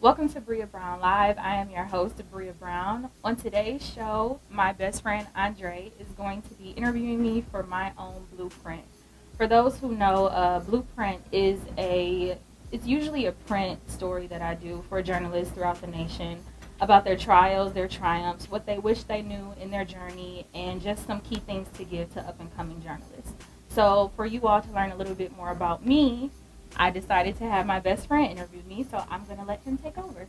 Welcome to Bria Brown Live. I am your host, Bria Brown. On today's show, my best friend Andre is going to be interviewing me for my own blueprint. For those who know, blueprint is it's usually a print story that I do for journalists throughout the nation about their trials, their triumphs, what they wish they knew in their journey, and just some key things to give to up-and-coming journalists. So for you all to learn a little bit more about me, I decided to have my best friend interview me, so I'm going to let him take over.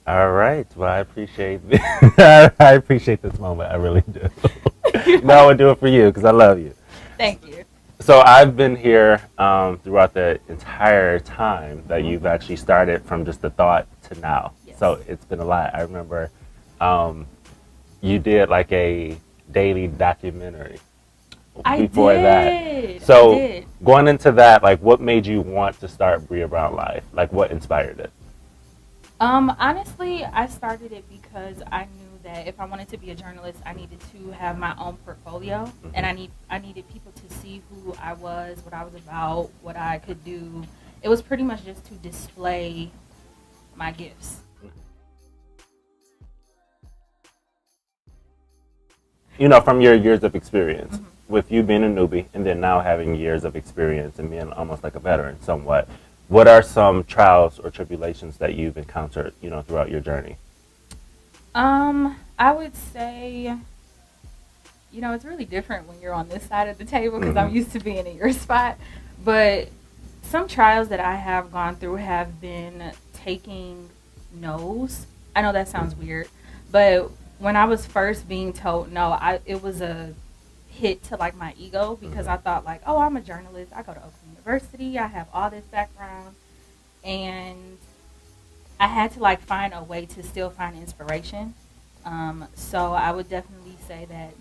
All right. Well, I appreciate I appreciate this moment. I really do. No, I would do it for you because I love you. Thank you. So I've been here throughout the entire time that you've actually started from just the thought to now. Yes. So it's been a lot. I remember you did like a daily documentary before that. So I did. Going into that, like what made you want to start Bria Brown Live? Like what inspired it? Honestly, I started it because I knew that if I wanted to be a journalist, I needed to have my own portfolio, and I needed people to see who I was, what I was about, what I could do. It was pretty much just to display my gifts. You know, from your years of experience, with you being a newbie and then now having years of experience and being almost like a veteran somewhat, what are some trials or tribulations that you've encountered, you know, throughout your journey? I would say, you know, it's really different when you're on this side of the table because I'm used to being in your spot. But some trials that I have gone through have been taking no's. I know that sounds weird, but when I was first being told no, it was a hit to like my ego because I thought like, oh, I'm a journalist. I go to Oakland University. I have all this background, and I had to like find a way to still find inspiration. So I would definitely say that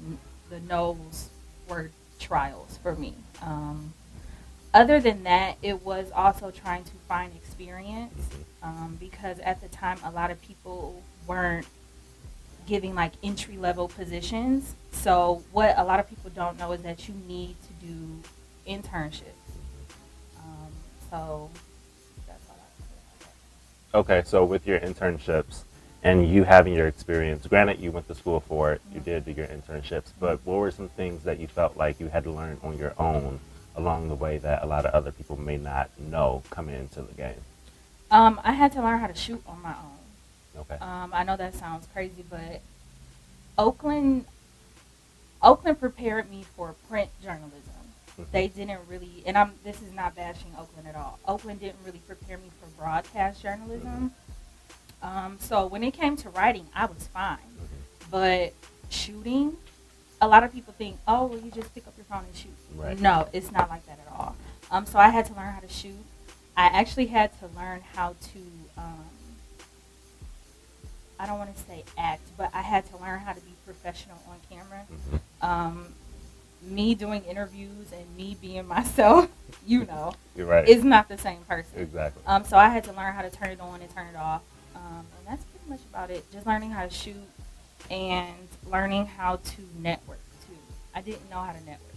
the no's were trials for me. Other than that, it was also trying to find experience because at the time a lot of people weren't giving like entry level positions. So what a lot of people don't know is that you need to do internships. So that's all I can say about that. Okay, so with your internships and you having your experience, granted you went to school for it, you did do your internships, but what were some things that you felt like you had to learn on your own along the way that a lot of other people may not know coming into the game? I had to learn how to shoot on my own. Okay. I know that sounds crazy, but Oakland prepared me for print journalism. They didn't really, and this is not bashing Oakland at all. Oakland didn't really prepare me for broadcast journalism. So when it came to writing, I was fine. But shooting, a lot of people think, oh, well, you just pick up your phone and shoot. Right. No, it's not like that at all. So I had to learn how to shoot. I actually had to learn how to, I don't want to say act, but I had to learn how to be professional on camera. Me doing interviews and me being myself, you know, You're right. is not the same person. Exactly. So I had to learn how to turn it on and turn it off. And that's pretty much about it. Just learning how to shoot and learning how to network, too. I didn't know how to network.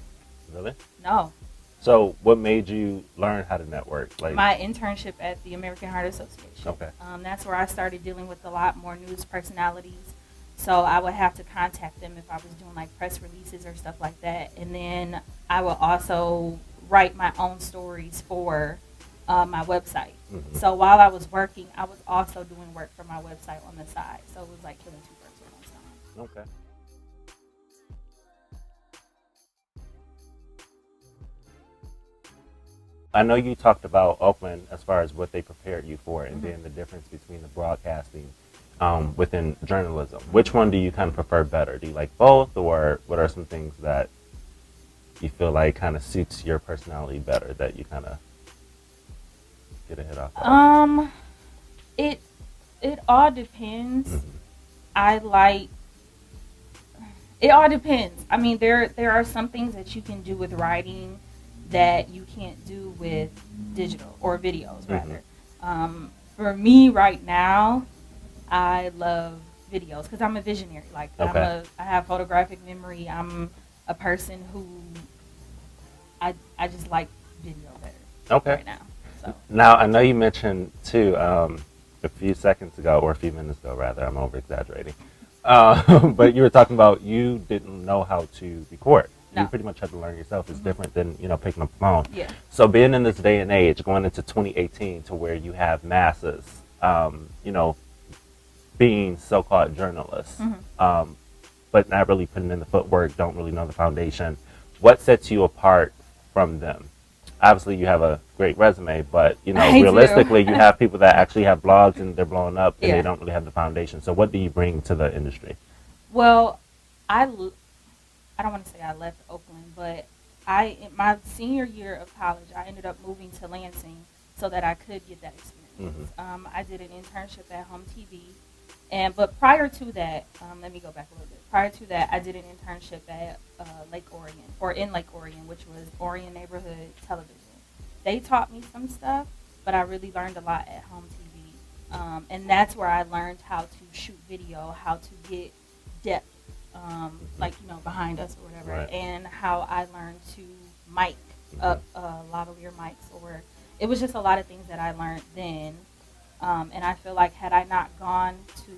Really? No. So what made you learn how to network? Like My internship at the American Heart Association. Okay. That's where I started dealing with a lot more news personalities. So I would have to contact them if I was doing like press releases or stuff like that. And then I would also write my own stories for my website. So while I was working, I was also doing work for my website on the side. So it was like killing two birds with one stone. Okay. I know you talked about Oakland as far as what they prepared you for and then the difference between the broadcasting within journalism. Which one do you kind of prefer better? Do you like both, or what are some things that you feel like kind of suits your personality better that you kind of get a hit off of? It all depends. It all depends. I mean, there are some things that you can do with writing that you can't do with digital or videos, rather. For me right now, I love videos because I'm a visionary. Like I have photographic memory. I'm a person who I just like video better right now. So Now I know you mentioned too a few seconds ago, or a few minutes ago, rather. I'm over exaggerating. But you were talking about you didn't know how to record. No. You pretty much had to learn yourself. It's different than, picking up the phone. Yeah. So being in this day and age, going into 2018 to where you have masses, being so-called journalists, but not really putting in the footwork, don't really know the foundation. What sets you apart from them? Obviously, you have a great resume, but, realistically, you have people that actually have blogs and they're blowing up and they don't really have the foundation. So what do you bring to the industry? Well, I don't want to say I left Oakland, but in my senior year of college, I ended up moving to Lansing so that I could get that experience. I did an internship at Home TV, but prior to that, let me go back a little bit. Prior to that, I did an internship at in Lake Orion, which was Orion Neighborhood Television. They taught me some stuff, but I really learned a lot at Home TV, and that's where I learned how to shoot video, how to get depth. Behind us or whatever, right. And how I learned to mic up lavalier mics, or it was just a lot of things that I learned then, and I feel like had I not gone to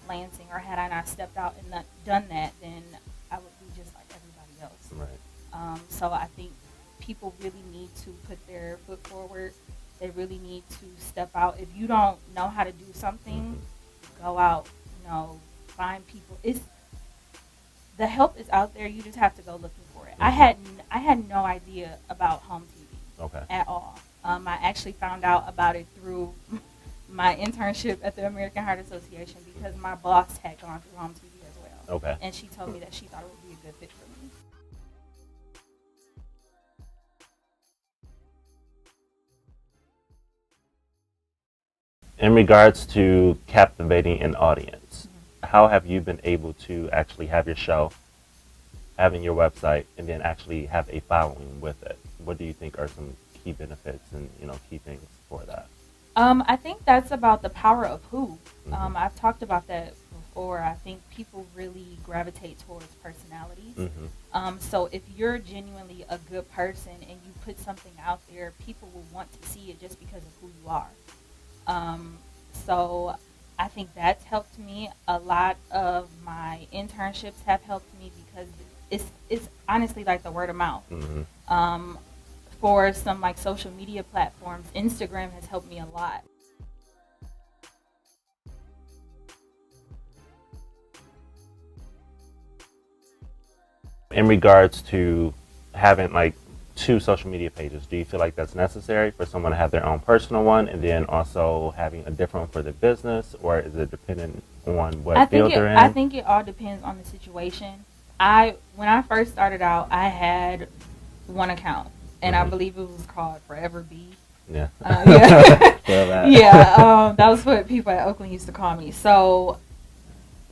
Lansing or had I not stepped out and done that, then I would be just like everybody else. Right. So I think people really need to put their foot forward. They really need to step out. If you don't know how to do something, go out. Find people. The help is out there. You just have to go looking for it. I had no idea about Home TV at all. I actually found out about it through my internship at the American Heart Association because my boss had gone through Home TV as well. Okay. And she told me that she thought it would be a good fit for me. In regards to captivating an audience, how have you been able to actually have your show, having your website, and then actually have a following with it? What do you think are some key benefits and key things for that? I think that's about the power of who. I've talked about that before. I think people really gravitate towards personalities. So if you're genuinely a good person and you put something out there, people will want to see it just because of who you are. So I think that's helped me. A lot of my internships have helped me because it's honestly like the word of mouth. For some like social media platforms, Instagram has helped me a lot. In regards to having like 2 social media pages, do you feel like that's necessary for someone to have their own personal one and then also having a different one for their business, or is it dependent on what field they're in? I think it all depends on the situation. When I first started out, I had one account, and I believe it was called Forever Bee. Yeah. That was what people at Oakland used to call me. So,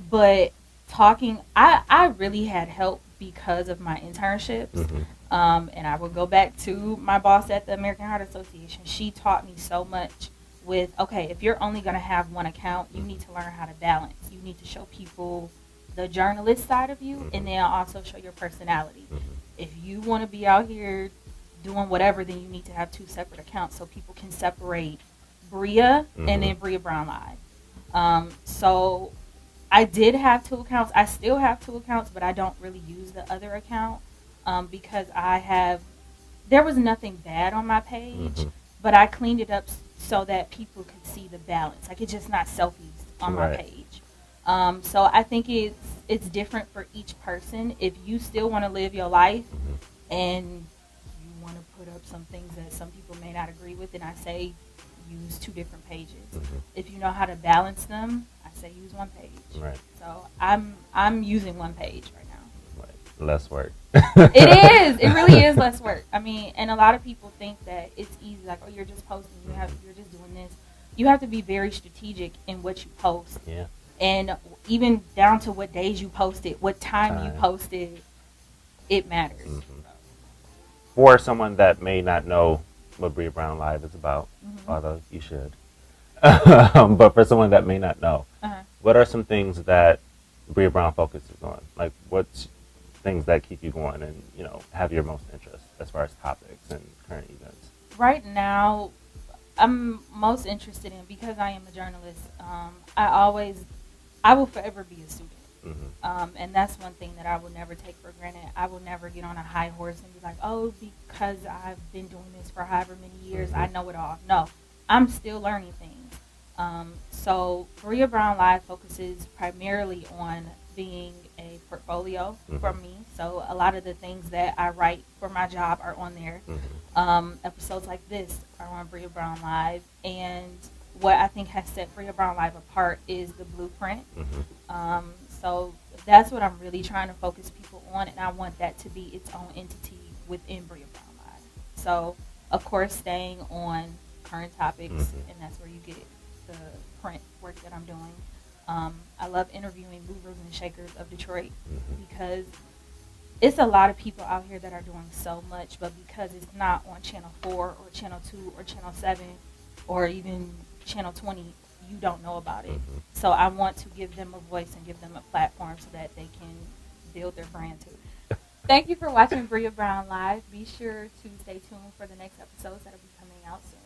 but I really had help because of my internships. And I would go back to my boss at the American Heart Association. She taught me so much with, if you're only going to have one account, you need to learn how to balance. You need to show people the journalist side of you, and then also show your personality. If you want to be out here doing whatever, then you need to have 2 separate accounts so people can separate Bria and then Bria Brown Live. So I did have 2 accounts. I still have 2 accounts, but I don't really use the other account because there was nothing bad on my page, but I cleaned it up so that people could see the balance. Like, it's just not selfies on my page. So I think it's different for each person. If you still want to live your life and you want to put up some things that some people may not agree with, then I say use 2 different pages. If you know how to balance them, I say use 1 page. Right. So I'm using 1 page right now. Right. Less work. It is. It really is less work. I mean, and a lot of people think that it's easy. Like, oh, you're just posting. You're just doing this. You have to be very strategic in what you post. Yeah. And even down to what days you post it, what time you post it, it matters. For someone that may not know what Bria Brown Live is about, although you should, but for someone that may not know, what are some things that Bria Brown focuses on? Like, what's things that keep you going and, have your most interest as far as topics and current events? Right now, I'm most interested in, because I am a journalist. I will forever be a student. And that's one thing that I will never take for granted. I will never get on a high horse and be like, oh, because I've been doing this for however many years, I know it all. No, I'm still learning things. So Bria Brown Live focuses primarily on being a portfolio for me. So a lot of the things that I write for my job are on there. Episodes like this are on Bria Brown Live. And what I think has set Bria Brown Live apart is the blueprint. So that's what I'm really trying to focus people on, and I want that to be its own entity within Bria Brown Live. So, of course, staying on current topics, and that's where you get the print work that I'm doing. I love interviewing movers and shakers of Detroit because it's a lot of people out here that are doing so much, but because it's not on Channel 4 or Channel 2 or Channel 7 or even Channel 20, you don't know about it. So I want to give them a voice and give them a platform so that they can build their brand too. Thank you for watching Bria Brown Live. Be sure to stay tuned for the next episodes that will be coming out soon.